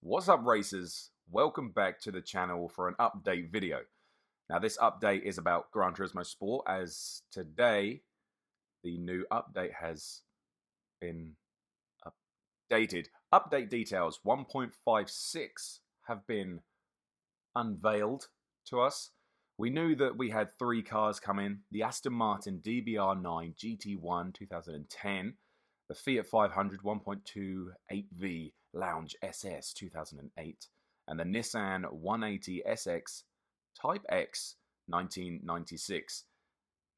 What's up, racers? Welcome back to the channel for an update video. Now this update is about Gran Turismo Sport, as today the new update has been updated. Update details 1.56 have been unveiled to us. We knew that we had 3 cars come in: the Aston Martin DBR9 GT1 2010, the Fiat 500 1.28V Lounge SS 2008, and the Nissan 180 SX Type X 1996.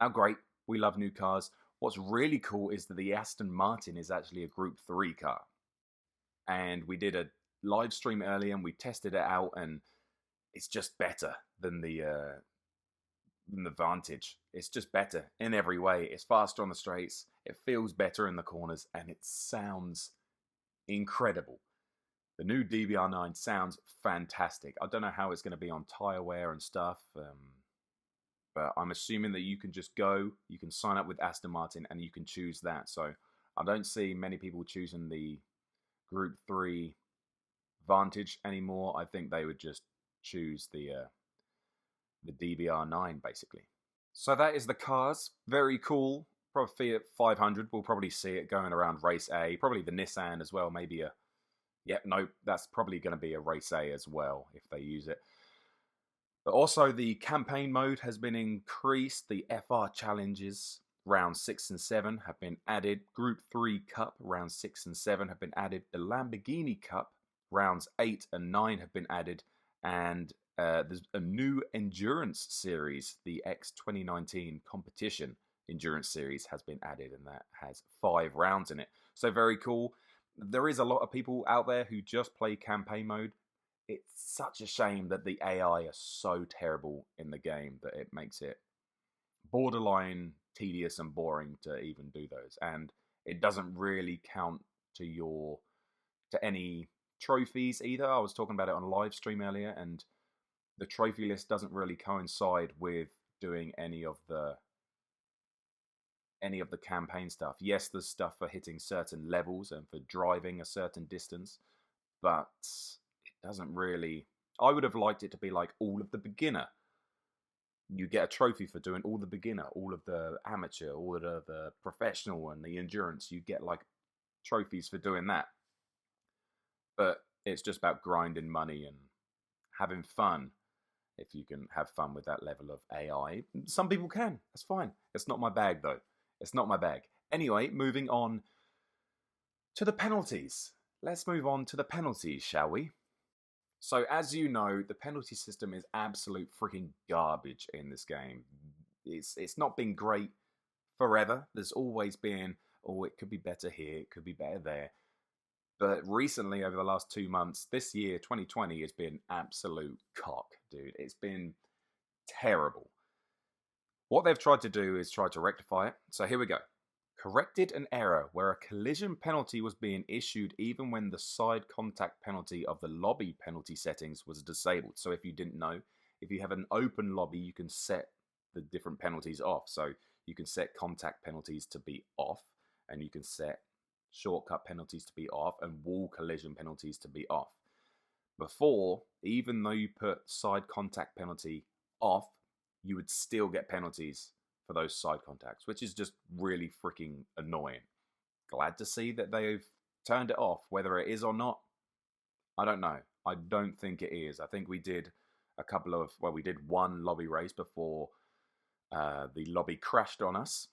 Now great, we love new cars. What's really cool is that the Aston Martin is actually a Group 3 car. And we did a live stream earlier and we tested it out, and it's just better than the Vantage. It's just better in every way. It's faster on the straights, it feels better in the corners, and it sounds incredible. The new DBR9 sounds fantastic. I don't know how it's going to be on tyre wear and stuff, but I'm assuming that you can just go, you can sign up with Aston Martin and you can choose that. So I don't see many people choosing the Group 3 Vantage anymore. I think they would just choose the DBR9 basically. So that is the cars. Very cool. Probably Fiat 500. We'll probably see it going around Race A. Probably the Nissan as well. Maybe a... Yep, no, that's probably going to be a Race A as well if they use it. But also the campaign mode has been increased. The FR challenges rounds 6 and 7 have been added. Group 3 Cup rounds 6 and 7 have been added. The Lamborghini Cup rounds 8 and 9 have been added. And there's a new endurance series, the X 2019 competition endurance series has been added, and that has 5 rounds in it. So very cool. There is a lot of people out there who just play campaign mode. It's such a shame that the AI are so terrible in the game that it makes it borderline tedious and boring to even do those. And it doesn't really count to any trophies either. I was talking about it on a live stream earlier, and the trophy list doesn't really coincide with doing any of the campaign stuff. Yes, there's stuff for hitting certain levels and for driving a certain distance, but it doesn't really... I would have liked it to be like all of the beginner. You get a trophy for doing all the beginner, all of the amateur, all of the professional and the endurance. You get like trophies for doing that. But it's just about grinding money and having fun. If you can have fun with that level of AI. Some people can. That's fine. It's not my bag, though. It's not my bag. Anyway, moving on to the penalties. Let's move on to the penalties, shall we? So, as you know, the penalty system is absolute freaking garbage in this game. It's not been great forever. There's always been, oh, it could be better here, it could be better there. But recently, over the last 2 months, this year, 2020, has been absolute cock, dude. It's been terrible. What they've tried to do is try to rectify it. So here we go. Corrected an error where a collision penalty was being issued even when the side contact penalty of the lobby penalty settings was disabled. So if you didn't know, if you have an open lobby, you can set the different penalties off. So you can set contact penalties to be off, and you can set shortcut penalties to be off, and wall collision penalties to be off. Before, even though you put side contact penalty off, you would still get penalties for those side contacts, which is just really freaking annoying. Glad to see that they've turned it off. Whether it is or not, I don't know. I don't think it is. I think we did we did one lobby race before the lobby crashed on us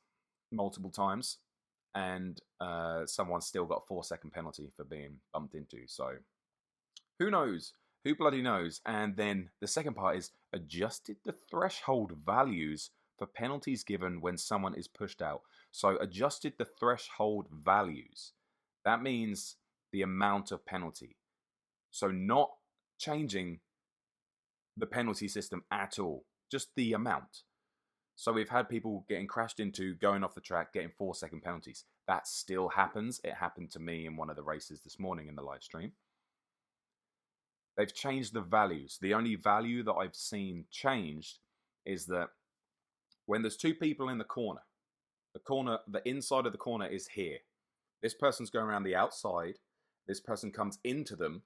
multiple times, and someone still got a 4-second penalty for being bumped into. So who knows? Who bloody knows? And then the second part is adjusted the threshold values for penalties given when someone is pushed out. So adjusted the threshold values. That means the amount of penalty. So not changing the penalty system at all, just the amount. So we've had people getting crashed into, going off the track, getting 4-second penalties. That still happens. It happened to me in one of the races this morning in the live stream. They've changed the values. The only value that I've seen changed is that when there's 2 people in the corner, the inside of the corner is here. This person's going around the outside. This person comes into them.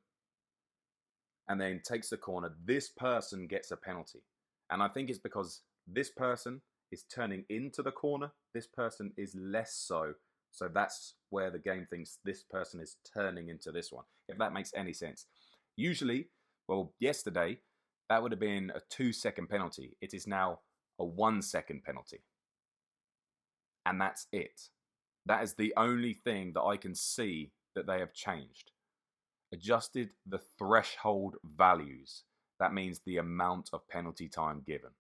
and then takes the corner, this person gets a penalty. And I think it's because this person is turning into the corner, this person is less so. So that's where the game thinks this person is turning into this one, if that makes any sense. Usually, well, yesterday, that would have been a 2-second penalty. It is now a 1-second penalty. And that's it. That is the only thing that I can see that they have changed. Adjusted the threshold values. That means the amount of penalty time given.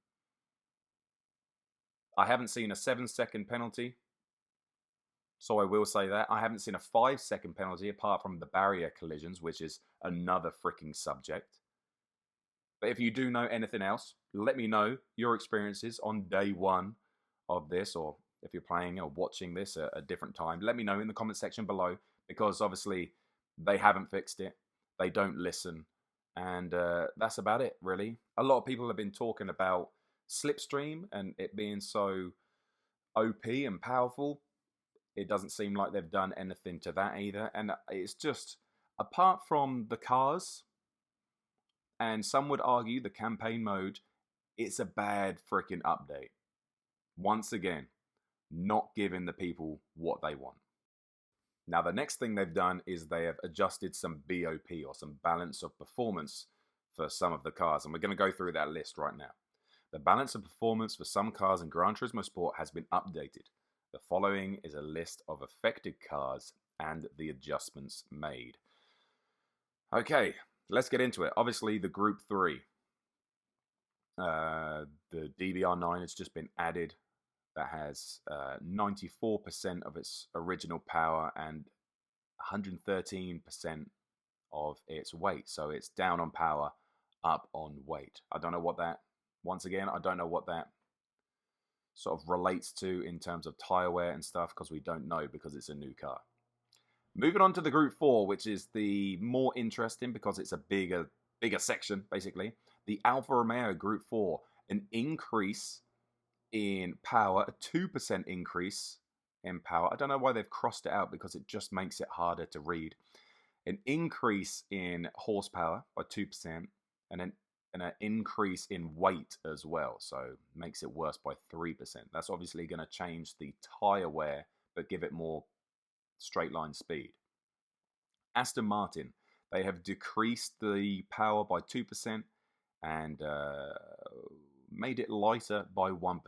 I haven't seen a 7-second penalty, so I will say that. I haven't seen a 5-second penalty apart from the barrier collisions, which is another freaking subject. But if you do know anything else, let me know your experiences on day one of this, or if you're playing or watching this at a different time, let me know in the comment section below, because obviously they haven't fixed it, they don't listen, and that's about it, really. A lot of people have been talking about Slipstream and it being so OP and powerful. It doesn't seem like they've done anything to that either, and it's just, apart from the cars, and some would argue the campaign mode, it's a bad freaking update. Once again, not giving the people what they want. Now, the next thing they've done is they have adjusted some BOP, or some balance of performance, for some of the cars, and we're going to go through that list right now. The balance of performance for some cars in Gran Turismo Sport has been updated. The following is a list of affected cars and the adjustments made. Okay, let's get into it. Obviously, the Group 3. The DBR9 has just been added. That has 94% of its original power and 113% of its weight. So it's down on power, up on weight. I don't know what that, once again, I don't know what that sort of relates to in terms of tyre wear and stuff, because we don't know, because it's a new car. Moving on to the Group 4, which is the more interesting because it's a bigger section, basically. The Alfa Romeo Group 4, an increase in power, a 2% increase in power. I don't know why they've crossed it out, because it just makes it harder to read. An increase in horsepower by 2%, and an increase in weight as well, so makes it worse by 3%. That's obviously going to change the tyre wear, but give it more straight line speed. Aston Martin, they have decreased the power by 2% and made it lighter by 1%.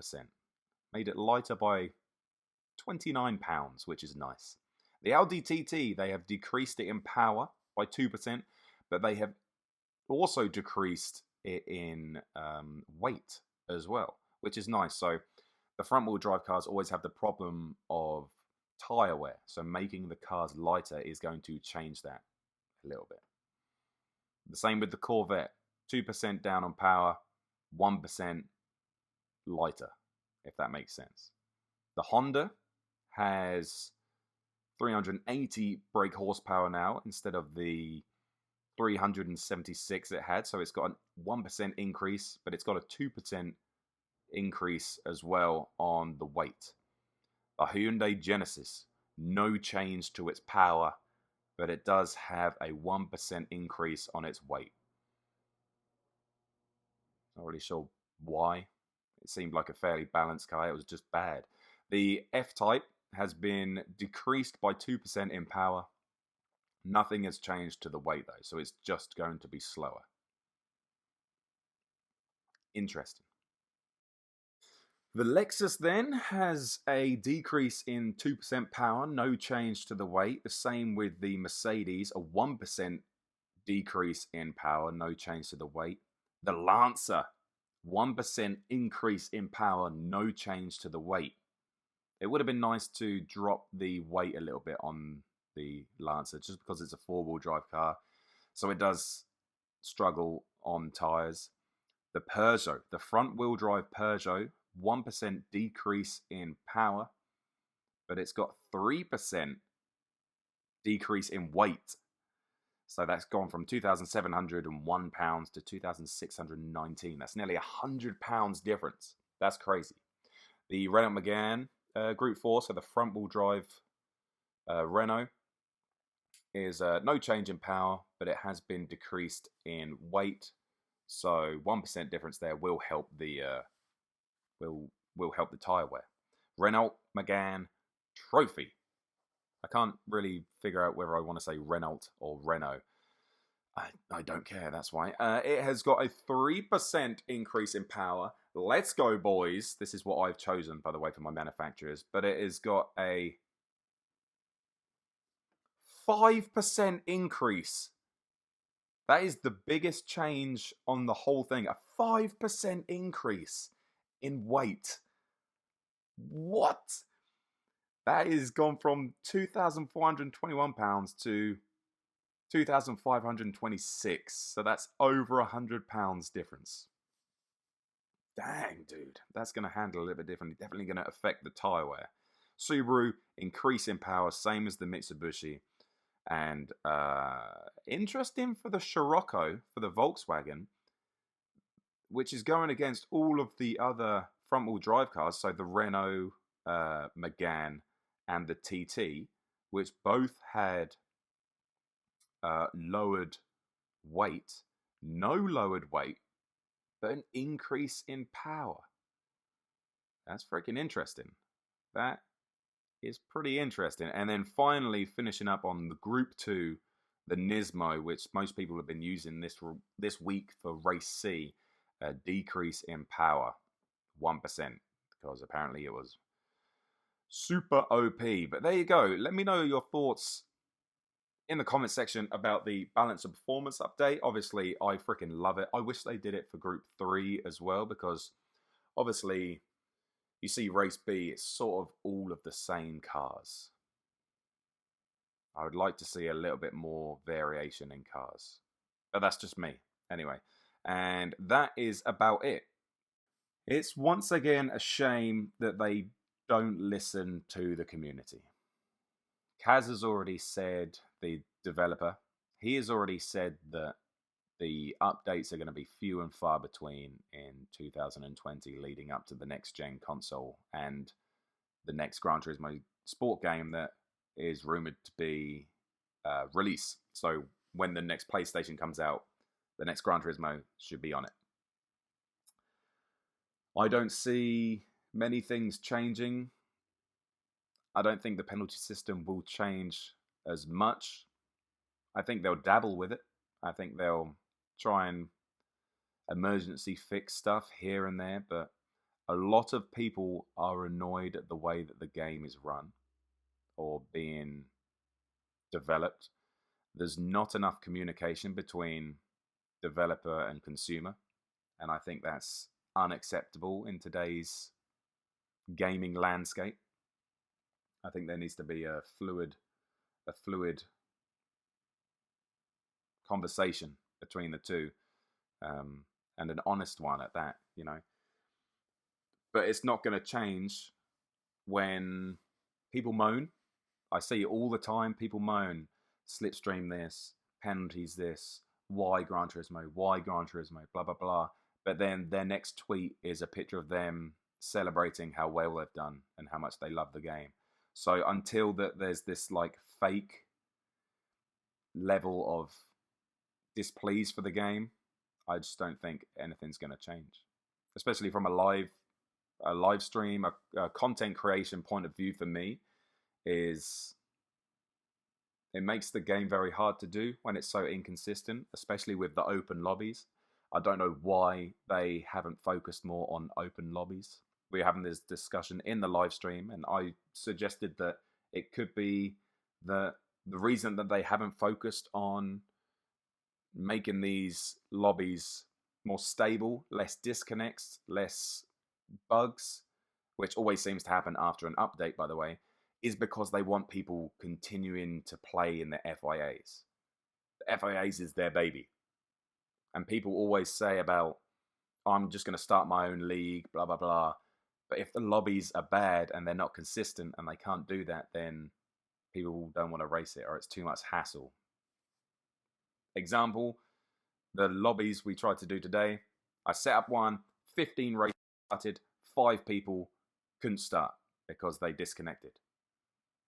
Made it lighter by 29 pounds, which is nice. The Audi TT, they have decreased it in power by 2%, but they have also decreased it in weight as well, which is nice. So the front wheel drive cars always have the problem of tyre wear, so making the cars lighter is going to change that a little bit. The same with the Corvette, 2% down on power, 1% lighter, if that makes sense. The Honda has 380 brake horsepower now instead of the 376 it had, so it's got a 1% increase, but it's got a 2% increase as well on the weight. The Hyundai Genesis, no change to its power, but it does have a 1% increase on its weight. Not really sure why. It seemed like a fairly balanced car. It was just bad. The F-Type has been decreased by 2% in power. Nothing has changed to the weight though, so it's just going to be slower. Interesting. The Lexus then has a decrease in 2% power, no change to the weight. The same with the Mercedes, a 1% decrease in power, no change to the weight. The Lancer, 1% increase in power, no change to the weight. It would have been nice to drop the weight a little bit on the Lancer, just because it's a four-wheel drive car, so it does struggle on tyres. The Peugeot, the front-wheel drive Peugeot, 1% decrease in power, but it's got 3% decrease in weight. So that's gone from 2,701 pounds to 2,619. That's nearly 100 pounds difference. That's crazy. The Renault Megane Group 4, so the front-wheel drive Renault, is no change in power, but it has been decreased in weight. So 1% difference there will help the will help the tire wear. Renault Megane Trophy. I can't really figure out whether I want to say Renault or Renault. I don't care, that's why. It has got a 3% increase in power. Let's go, boys. This is what I've chosen, by the way, for my manufacturers. But it has got a 5% increase. That is the biggest change on the whole thing. A 5% increase in weight. What? That is gone from 2,421 pounds to 2,526. So that's over 100 pounds difference. Dang, dude. That's going to handle a little bit differently. Definitely going to affect the tire wear. Subaru, increase in power, same as the Mitsubishi. And interesting for the Scirocco, for the Volkswagen, which is going against all of the other front-wheel drive cars, so the Renault Megane and the TT, which both had lowered weight, no lowered weight, but an increase in power. That's freaking interesting. That is pretty interesting. And then finally finishing up on the Group 2, the Nismo, which most people have been using this week for Race C, a decrease in power, 1%, because apparently it was super OP. But there you go. Let me know your thoughts in the comment section about the balance of performance update. Obviously, I freaking love it. I wish they did it for Group 3 as well, because obviously you see Race B, it's sort of all of the same cars. I would like to see a little bit more variation in cars. But that's just me. Anyway, and that is about it. It's once again a shame that they don't listen to the community. Kaz has already said, the developer, he has already said that the updates are going to be few and far between in 2020 leading up to the next gen console and the next Gran Turismo sport game that is rumored to be released. So when the next PlayStation comes out, the next Gran Turismo should be on it. I don't see many things changing. I don't think the penalty system will change as much. I think they'll dabble with it. I think they'll try and emergency fix stuff here and there, but a lot of people are annoyed at the way that the game is run or being developed. There's not enough communication between developer and consumer, and I think that's unacceptable in today's gaming landscape. I think there needs to be a fluid conversation between the two, and an honest one at that, you know. But it's not going to change when people moan. I see it all the time. People moan, slipstream this, penalties this, why Gran Turismo, blah, blah, blah. But then their next tweet is a picture of them celebrating how well they've done and how much they love the game. So until there's this like fake level of displeased for the game, I just don't think anything's going to change. Especially from a live stream, a content creation point of view for me, is it makes the game very hard to do when it's so inconsistent, especially with the open lobbies. I don't know why they haven't focused more on open lobbies. We're having this discussion in the live stream, and I suggested that it could be the reason that they haven't focused on making these lobbies more stable, less disconnects, less bugs, which always seems to happen after an update, by the way, is because they want people continuing to play in the FIAs. The FIAs is their baby. And people always say about, oh, I'm just going to start my own league, blah, blah, blah. But if the lobbies are bad and they're not consistent and they can't do that, then people don't want to race it, or it's too much hassle. Example, the lobbies we tried to do today, I set up one, 15 races started, 5 people couldn't start because they disconnected.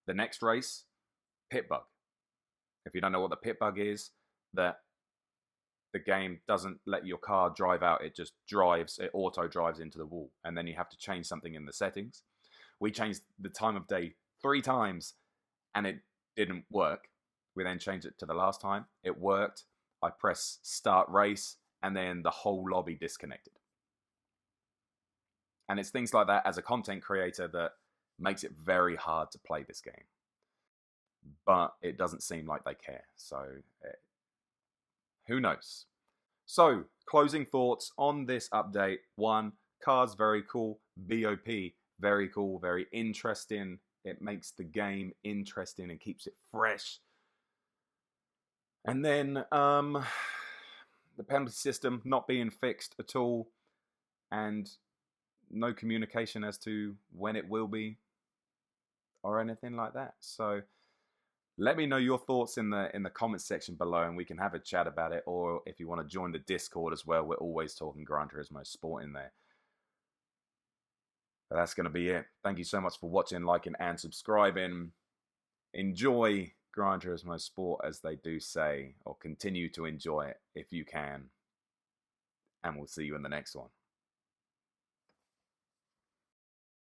The next race, pit bug. If you don't know what the pit bug is, that the game doesn't let your car drive out. It just drives, it auto drives into the wall. And then you have to change something in the settings. We changed the time of day 3 times and it didn't work. We then changed it to the last time. It worked. I press start race and then the whole lobby disconnected. And it's things like that as a content creator that makes it very hard to play this game. But it doesn't seem like they care. So who knows? So, closing thoughts on this update. 1, cars very cool. BOP, very cool, very interesting. It makes the game interesting and keeps it fresh. And then the penalty system not being fixed at all, and no communication as to when it will be or anything like that. So let me know your thoughts in the comments section below, and we can have a chat about it. Or if you want to join the Discord as well, we're always talking Gran Turismo Sport in there. But that's going to be it. Thank you so much for watching, liking, and subscribing. Enjoy Gran Turismo Sport, as they do say, or continue to enjoy it if you can. And we'll see you in the next one.